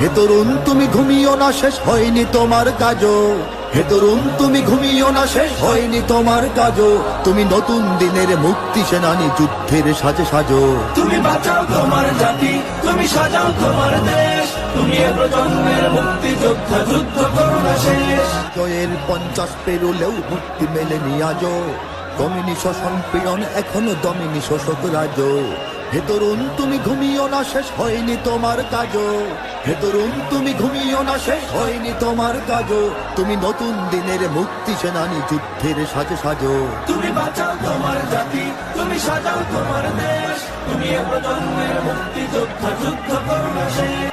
হে তরুণ তুমি ঘুমিও না, শেষ হয়নি তোমার কাজও। হে তরুণ তুমি ঘুমিও না, শেষ হয়নি তোমার কাজও। তুমি নতুন দিনের মুক্তি সেনানী, যুদ্ধের সাজে সাজো। তুমি বাঁচাও তোমার জাতি, তুমি সাজাও তোমার দেশ, তুমি এ প্রজন্মের মুক্তি যোদ্ধা, যুদ্ধ করো না শেষ। জয়ের 50 পেরোলেও মুক্তি মেলেনি আজও। দমিনী শোষণ পীড়ন এখনো দমিনী শোষক রাজ। হে তরুণ তুমি ঘুমিও না, শেষ হয়নি তোমার কাজও। হে তরুণ তুমি ঘুমিও না, শেষ হয়নি তোমার কাজও। তুমি নতুন দিনের মুক্তি সেনানী, যুদ্ধের সাজে সাজো। তুমি বাঁচাও তোমার জাতি, তুমি সাজাও তোমার দেশ, তুমি এ প্রজন্মের মুক্তি যোদ্ধা, যুদ্ধ করো না শেষ।